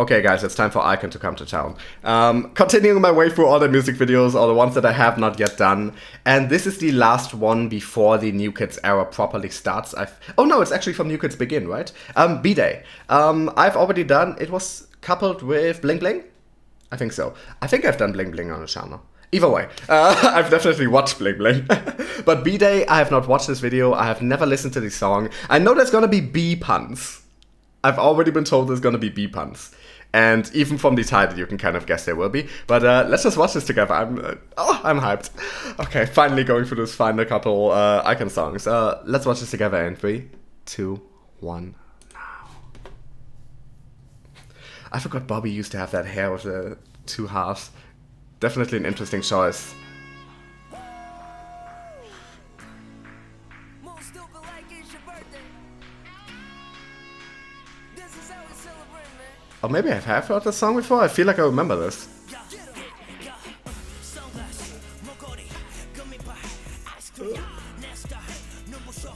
Okay guys, it's time for iKON to come to town. Continuing my way through all the music videos, all the ones that I have not yet done. And this is the last one before the New Kids era properly starts. Oh no, it's actually from New Kids Begin, right? B-Day. I've already done, it was coupled with Bling Bling? I think so. I think I've done Bling Bling on the channel. Either way, I've definitely watched Bling Bling. But B-Day, I have not watched this video, I have never listened to the song. I know there's gonna be bee puns. I've already been told there's gonna be bee puns. And even from the title, you can kind of guess there will be. But let's just watch this together. I'm hyped. Okay, finally going through this final couple iKON songs. Let's watch this together in 3, 2, 1, now. I forgot Bobby used to have that hair with the 2 halves. Definitely an interesting choice. Or maybe I have heard this song before? I feel like I remember this.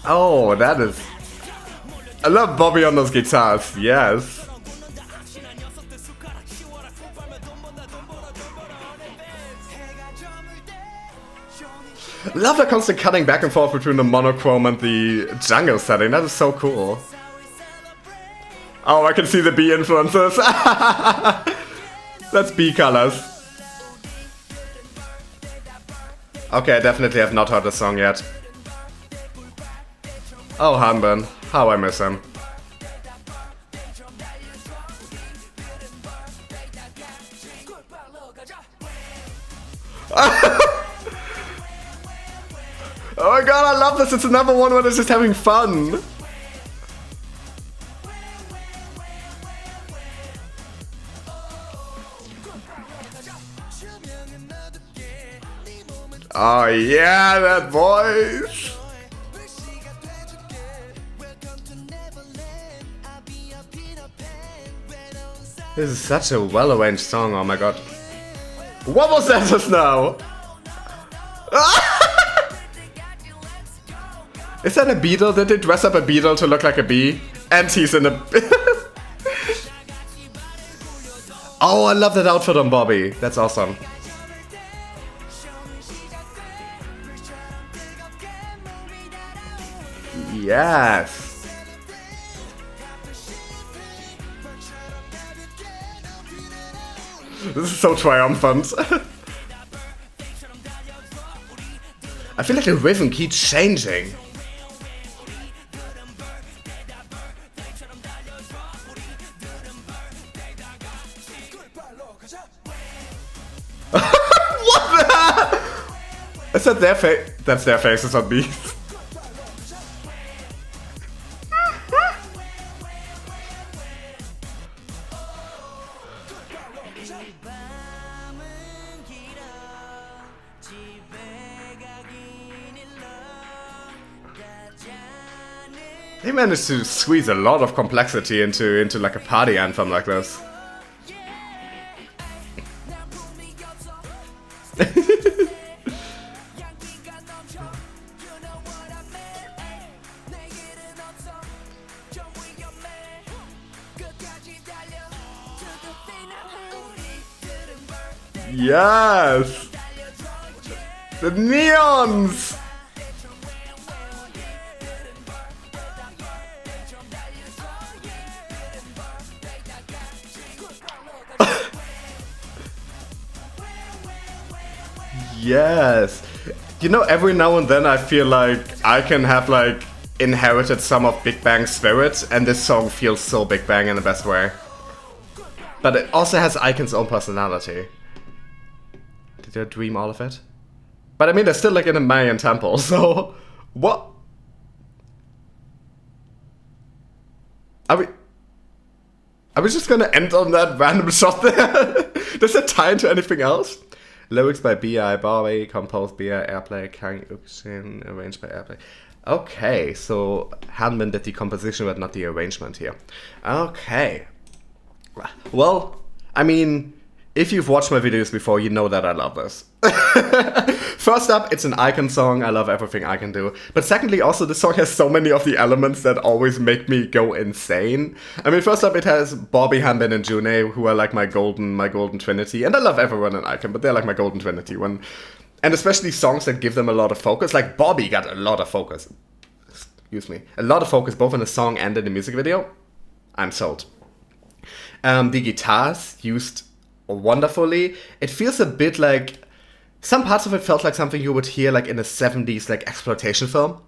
Oh, that is... I love Bobby on those guitars, yes. Love the constant cutting back and forth between the monochrome and the jungle setting, that is so cool. Oh, I can see the bee influences. That's bee colors. Okay, I definitely have not heard this song yet. Oh, Hanbin. How I miss him. Oh my god, I love this. It's another one where they're just having fun. Oh yeah, that voice! This is such a well-arranged song, oh my god. What was that just now? Is that a beetle? Did they dress up a beetle to look like a bee? And he's in a... Oh, I love that outfit on Bobby. That's awesome. Yes. This is so triumphant. I feel like the rhythm keeps changing. What the? Is that their face? That's their faces on me. They managed to squeeze a lot of complexity into like a party anthem like this. Yes! The neons! Yes! You know, every now and then I feel like I can have like inherited some of Big Bang's spirit, and this song feels so Big Bang in the best way. But it also has iKON's own personality. Did I dream all of it? But I mean, they're still like in a Mayan temple, so... What? Are we just gonna end on that random shot there? Does that tie into anything else? Lyrics by B.I. Bobby, composed B.I. Airplay, Kang Ukshin, arranged by Airplay. Okay, so Hanbin did the composition but not the arrangement here. Okay. Well, I mean, if you've watched my videos before, you know that I love this. First up, it's an iKON song. I love everything iKON do. But secondly, also, this song has so many of the elements that always make me go insane. I mean, first up, it has Bobby, Hanbin, and June, who are like my golden trinity. And I love everyone in iKON, but they're like my golden trinity. And especially songs that give them a lot of focus. Like Bobby got a lot of focus. Excuse me. A lot of focus, both in the song and in the music video. I'm sold. The guitars used wonderfully. It feels a bit like... Some parts of it felt like something you would hear like in a 70s like exploitation film.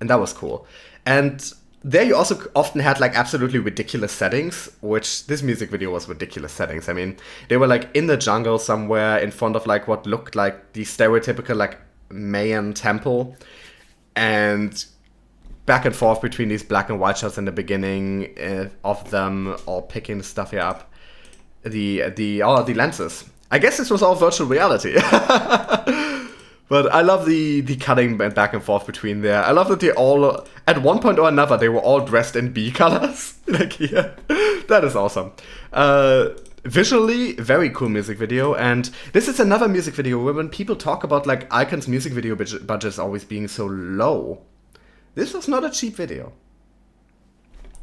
And that was cool. And there you also often had like absolutely ridiculous settings, which this music video was ridiculous settings. I mean, they were like in the jungle somewhere in front of like what looked like the stereotypical like Mayan temple. And back and forth between these black and white shots in the beginning of them all picking the stuff here up. The lenses. I guess this was all virtual reality. But I love the cutting back and forth between there. I love that they all, at one point or another, they were all dressed in bee colors. Like here. That is awesome. Visually, very cool music video. And this is another music video where when people talk about like iKON's music video budgets always being so low, this was not a cheap video.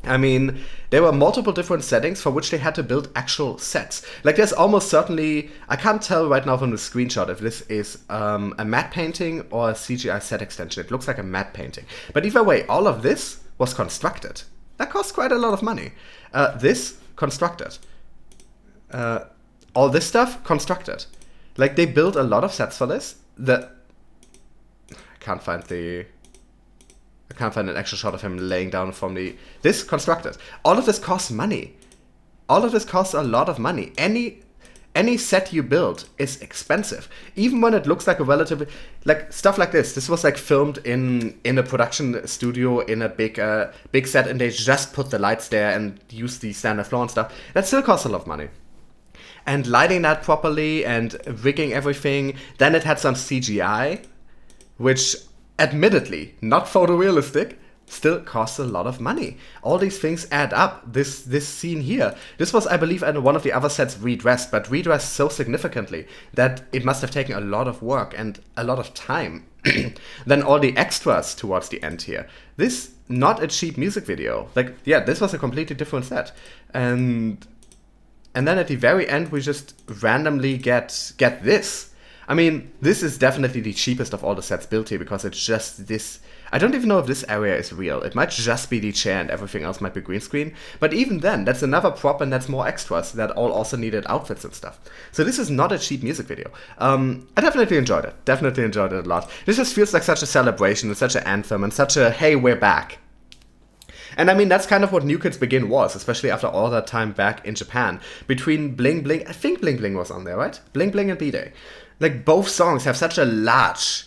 I mean, there were multiple different settings for which they had to build actual sets. Like there's almost certainly, I can't tell right now from the screenshot if this is a matte painting or a CGI set extension. It looks like a matte painting. But either way, all of this was constructed. That cost quite a lot of money. This, constructed. All this stuff, constructed. Like they built a lot of sets for this. I can't find an extra shot of him laying down from this constructed. All of this costs money. All of this costs a lot of money. Any set you build is expensive. Even when it looks like a relatively... Like, stuff like this. This was, like, filmed in a production studio in a big set, and they just put the lights there and use the standard floor and stuff. That still costs a lot of money. And lighting that properly and rigging everything. Then it had some CGI, which... admittedly, not photorealistic, still costs a lot of money. All these things add up. This scene here, this was, I believe, one of the other sets redressed, but redressed so significantly that it must have taken a lot of work and a lot of time. Then all the extras towards the end here. This, not a cheap music video. Like, yeah, this was a completely different set. And then at the very end, we just randomly get this. I mean, this is definitely the cheapest of all the sets built here because it's just this... I don't even know if this area is real. It might just be the chair and everything else might be green screen. But even then, that's another prop and that's more extras that all also needed outfits and stuff. So this is not a cheap music video. I definitely enjoyed it. Definitely enjoyed it a lot. This just feels like such a celebration and such an anthem and such a, hey, we're back. And I mean, that's kind of what New Kids Begin was, especially after all that time back in Japan. Between Bling Bling, I think Bling Bling was on there, right? Bling Bling and B-Day. Like, both songs have such a large,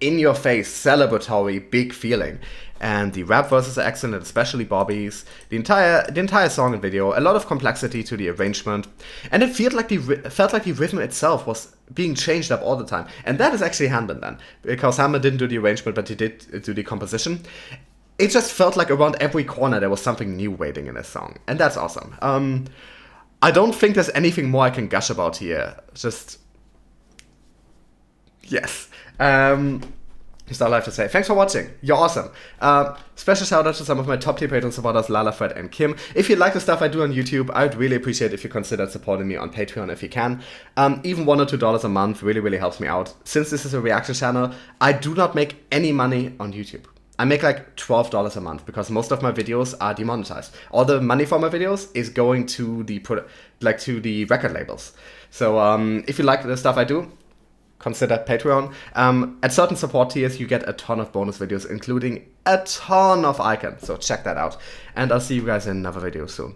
in-your-face, celebratory, big feeling. And the rap verses are excellent, especially Bobby's. The entire song and video, a lot of complexity to the arrangement. And it felt like the rhythm itself was being changed up all the time. And that is actually Hanbin then. Because Hanbin didn't do the arrangement, but he did do the composition. It just felt like around every corner there was something new waiting in this song. And that's awesome. I don't think there's anything more I can gush about here. Just... yes. That's all I have to say. Thanks for watching. You're awesome. Special shout out to some of my top tier Patreon supporters, Lala, Fred, and Kim. If you like the stuff I do on YouTube, I would really appreciate if you considered supporting me on Patreon if you can. Even $1 or $2 a month really, really helps me out. Since this is a reaction channel, I do not make any money on YouTube. I make like $12 a month because most of my videos are demonetized. All the money for my videos is going to the record labels. So if you like the stuff I do, consider Patreon. At certain support tiers, you get a ton of bonus videos, including a ton of iKON. So check that out. And I'll see you guys in another video soon.